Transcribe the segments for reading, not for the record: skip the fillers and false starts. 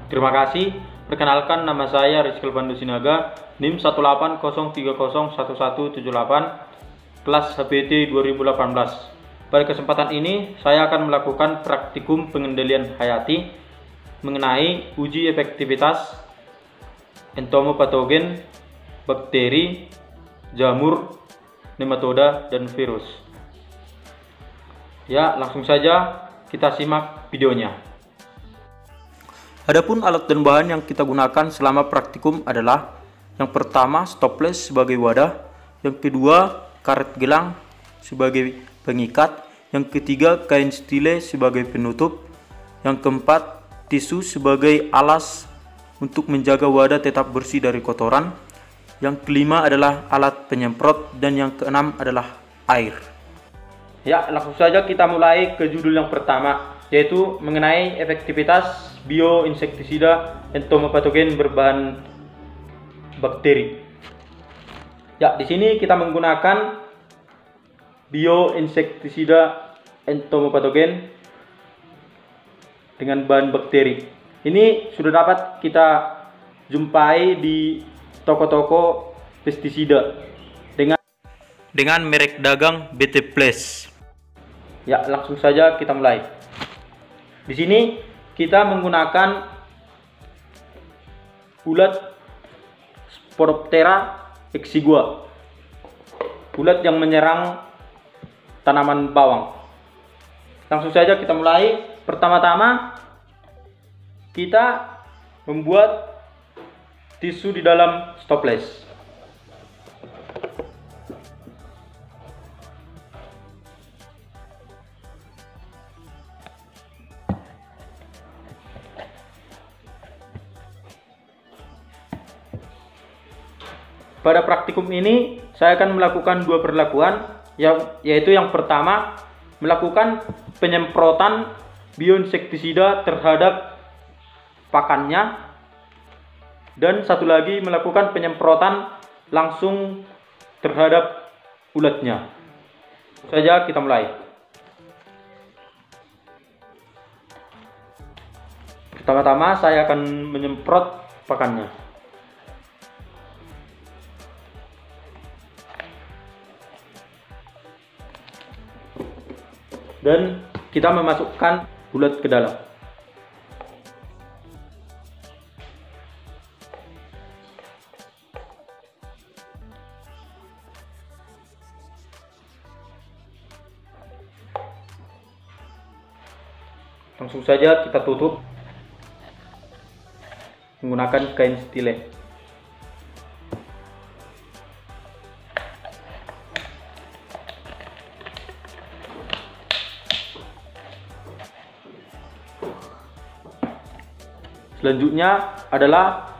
Terima kasih. Perkenalkan, nama saya Rizky Pandu Sinaga, NIM 180301178, kelas HBT 2018. Pada kesempatan ini, saya akan melakukan praktikum pengendalian hayati mengenai uji efektivitas entomopatogen, bakteri, jamur, nematoda, dan virus. Ya, langsung saja kita simak videonya. Adapun alat dan bahan yang kita gunakan selama praktikum adalah yang pertama stoples sebagai wadah, yang kedua karet gelang sebagai pengikat, yang ketiga kain stile sebagai penutup, yang keempat tisu sebagai alas untuk menjaga wadah tetap bersih dari kotoran, yang kelima adalah alat penyemprot, dan yang keenam adalah air. Ya, langsung saja kita mulai ke judul yang pertama, yaitu mengenai efektivitas bioinsektisida entomopatogen berbahan bakteri. Ya, di sini kita menggunakan bioinsektisida entomopatogen dengan bahan bakteri. Ini sudah dapat kita jumpai di toko-toko pestisida dengan merek dagang BT Plus. Ya, langsung saja kita mulai. Di sini kita menggunakan ulat Sporoptera exigua, ulat yang menyerang tanaman bawang. Langsung saja kita mulai. Pertama-tama kita membuat tisu di dalam stoples. Pada praktikum ini saya akan melakukan dua perlakuan, yaitu yang pertama melakukan penyemprotan bioinsektisida terhadap pakannya, dan satu lagi melakukan penyemprotan langsung terhadap ulatnya. Saja kita mulai. Pertama-tama saya akan menyemprot pakannya. Dan kita memasukkan ulat ke dalam. Langsung saja kita tutup menggunakan kain stile. Selanjutnya adalah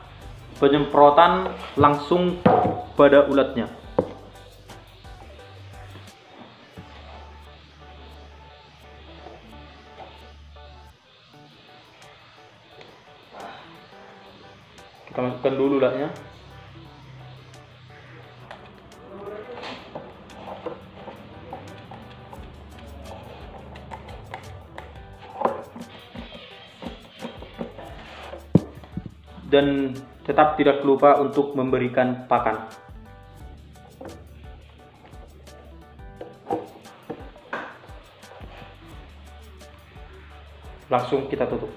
penyemprotan langsung pada ulatnya. Kita masukkan dulu ulatnya. Dan tetap tidak lupa untuk memberikan pakan. Langsung kita tutup.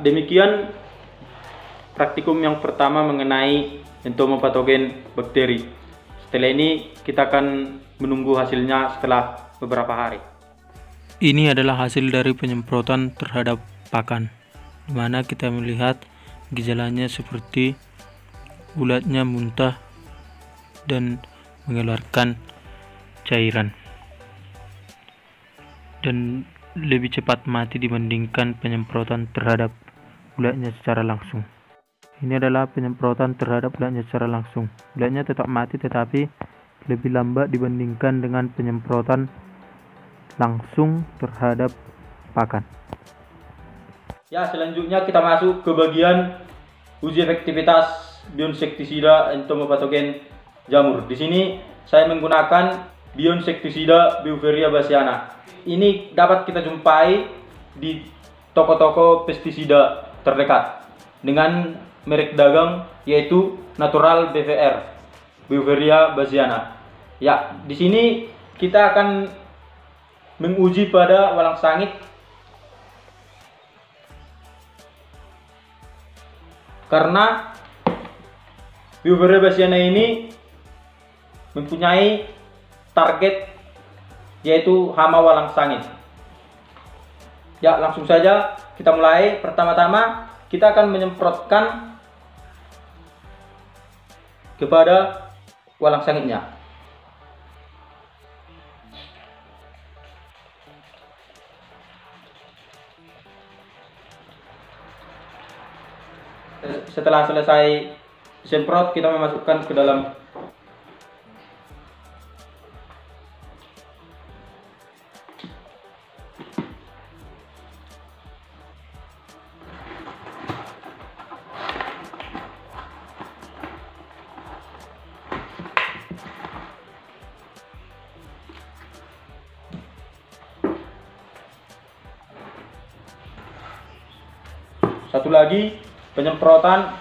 Demikian praktikum yang pertama mengenai entomopatogen bakteri. Setelah ini kita akan menunggu hasilnya setelah beberapa hari. Ini adalah hasil dari penyemprotan terhadap pakan, di mana kita melihat gejalanya seperti ulatnya muntah dan mengeluarkan cairan, dan lebih cepat mati dibandingkan penyemprotan terhadap ulatnya secara langsung. Ini adalah penyemprotan terhadap ulatnya secara langsung. Ulatnya tetap mati tetapi lebih lambat dibandingkan dengan penyemprotan langsung terhadap pakan. Ya, selanjutnya kita masuk ke bagian uji efektivitas bioinsektisida entomopatogen jamur. Di sini saya menggunakan bionsektisida Beauveria bassiana. Ini dapat kita jumpai di toko-toko pestisida terdekat dengan merek dagang yaitu Natural BVR Beauveria bassiana. Ya, di sini kita akan menguji pada walang sangit karena Beauveria bassiana ini mempunyai target yaitu hama walang sangit. Ya, langsung saja kita mulai. Pertama-tama kita akan menyemprotkan kepada walang sangitnya. Setelah selesai semprot, kita memasukkan ke dalam satu lagi penyemprotan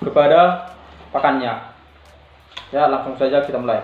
kepada pakannya. Ya, langsung saja kita mulai.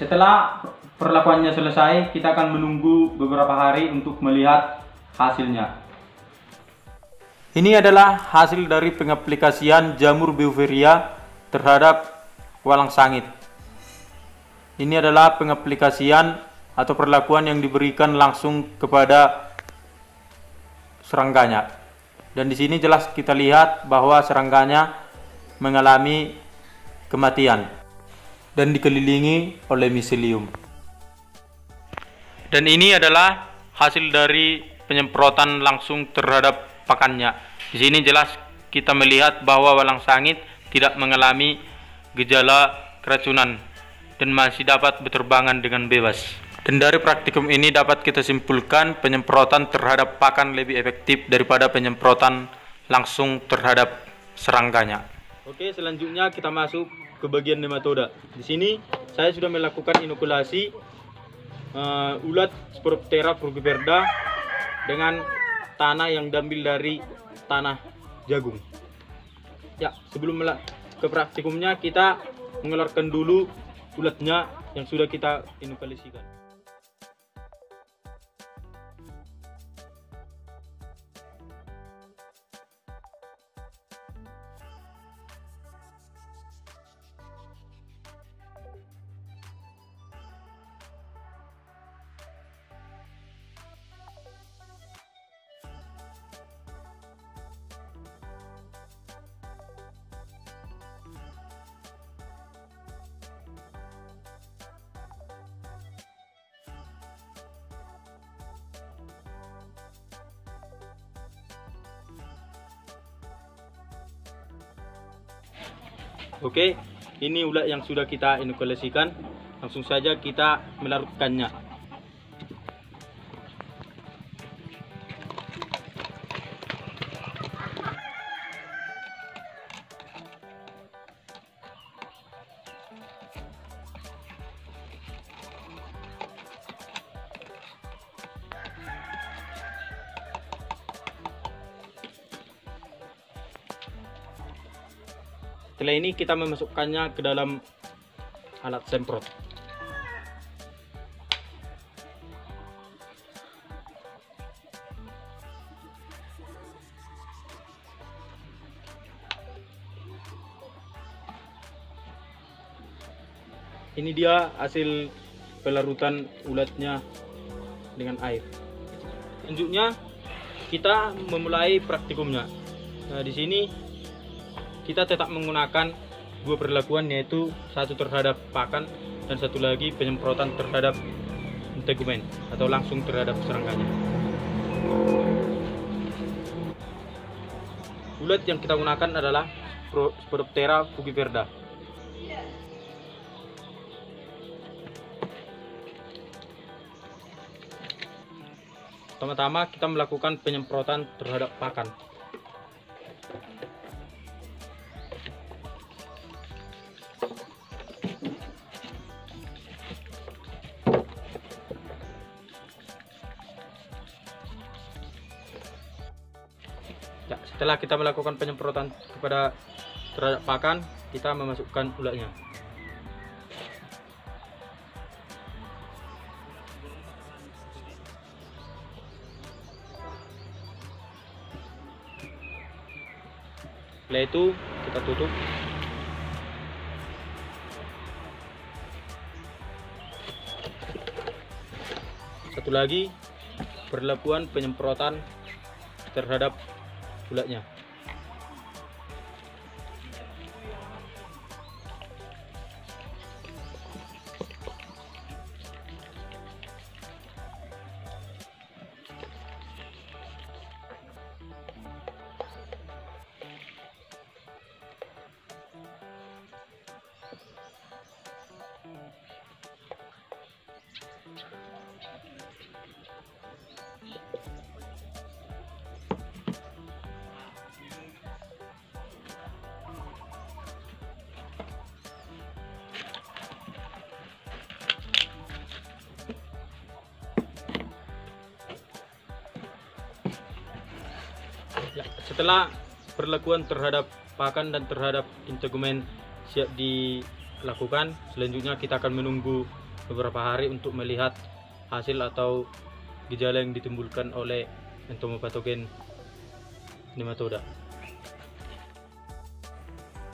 Setelah perlakuannya selesai, kita akan menunggu beberapa hari untuk melihat hasilnya. Ini adalah hasil dari pengaplikasian jamur Beauveria terhadap walang sangit. Ini adalah pengaplikasian atau perlakuan yang diberikan langsung kepada serangganya. Dan di sini jelas kita lihat bahwa serangganya mengalami kematian dan dikelilingi oleh miselium. Dan ini adalah hasil dari penyemprotan langsung terhadap pakannya. Di sini jelas kita melihat bahwa walang sangit tidak mengalami gejala keracunan dan masih dapat berterbangan dengan bebas. Dan dari praktikum ini dapat kita simpulkan penyemprotan terhadap pakan lebih efektif daripada penyemprotan langsung terhadap serangganya. Oke, selanjutnya kita masuk ke bagian nematoda. Di sini saya sudah melakukan inokulasi ulat Sporoptera frugiverda dengan tanah yang diambil dari tanah jagung. Ya, sebelum ke praktikumnya kita mengeluarkan dulu ulatnya yang sudah kita inokulasikan. Oke, ini ulat yang sudah kita inokulasikan. Langsung saja kita melarutkannya. Setelah ini kita memasukkannya ke dalam alat semprot. Ini dia hasil pelarutan ulatnya dengan air. Selanjutnya kita memulai praktikumnya. Nah, di sini kita tetap menggunakan dua perlakuan, yaitu satu terhadap pakan dan satu lagi penyemprotan terhadap integumen atau langsung terhadap serangkanya. Ulat yang kita gunakan adalah Spodoptera frugiverda. Pertama-tama kita melakukan penyemprotan terhadap pakan. Ya, setelah kita melakukan penyemprotan terhadap pakan, kita memasukkan ulatnya. Setelah itu kita tutup. Satu lagi perlakuan penyemprotan terhadap ulatnya. Ya, setelah perlakuan terhadap pakan dan terhadap integumen siap dilakukan, selanjutnya kita akan menunggu beberapa hari untuk melihat hasil atau gejala yang ditimbulkan oleh entomopatogen nematoda.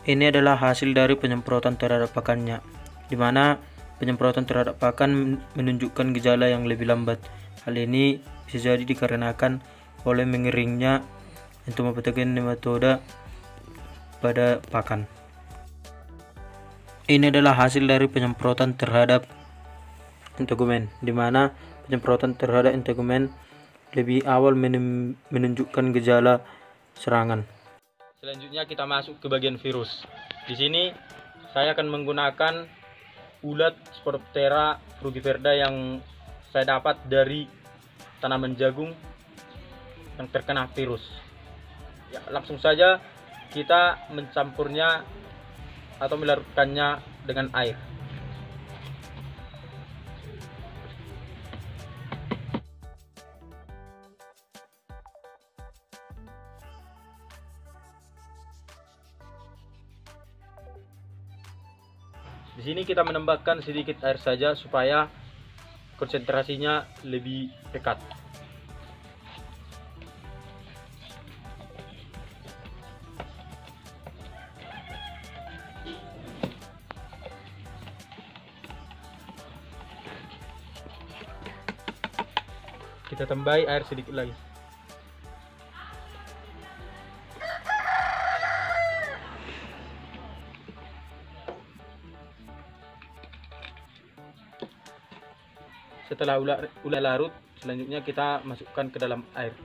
Ini adalah hasil dari penyemprotan terhadap pakannya, di mana penyemprotan terhadap pakan menunjukkan gejala yang lebih lambat. Hal ini bisa jadi dikarenakan oleh mengeringnya entomopatogen nematoda pada pakan. Ini adalah hasil dari penyemprotan terhadap integumen, di mana penyemprotan terhadap integumen lebih awal menunjukkan gejala serangan. Selanjutnya kita masuk ke bagian virus. Di sini saya akan menggunakan ulat Spodoptera frugiverda yang saya dapat dari tanaman jagung yang terkena virus. Ya, langsung saja kita mencampurnya atau melarutkannya dengan air. Di sini kita menambahkan sedikit air saja supaya konsentrasinya lebih dekat. Kita tambahi air sedikit lagi. Setelah ulat larut, selanjutnya kita masukkan ke dalam air.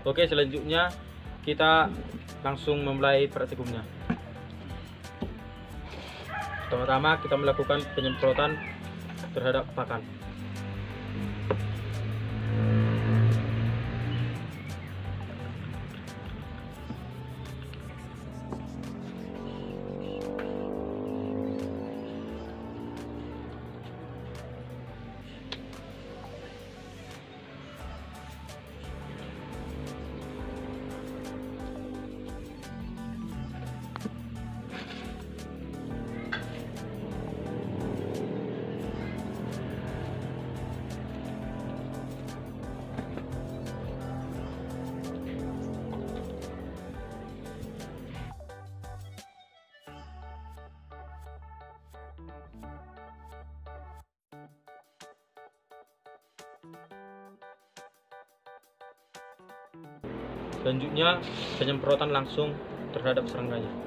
Oke, selanjutnya kita langsung memulai praktikumnya. Pertama-tama kita melakukan penyemprotan terhadap pakan. Selanjutnya penyemprotan langsung terhadap serangannya.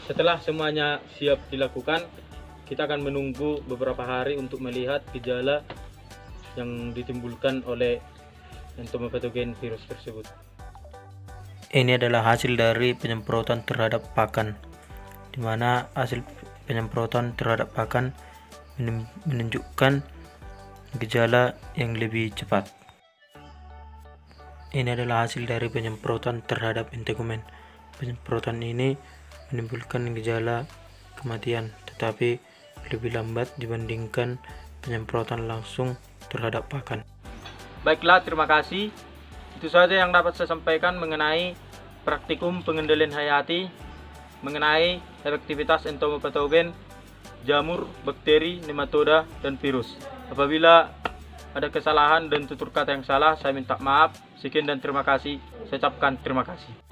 Setelah semuanya siap dilakukan, kita akan menunggu beberapa hari untuk melihat gejala yang ditimbulkan oleh entomopatogen virus tersebut. Ini adalah hasil dari penyemprotan terhadap pakan, di mana hasil penyemprotan terhadap pakan menunjukkan gejala yang lebih cepat. Ini adalah hasil dari penyemprotan terhadap integumen. Penyemprotan ini menimbulkan gejala kematian, tetapi lebih lambat dibandingkan penyemprotan langsung terhadap pakan. Baiklah, terima kasih. Itu saja yang dapat saya sampaikan mengenai praktikum pengendalian hayati, mengenai efektivitas entomopatogen, jamur, bakteri, nematoda, dan virus. Apabila ada kesalahan dan tutur kata yang salah, saya minta maaf. Sekian dan terima kasih. Saya ucapkan terima kasih.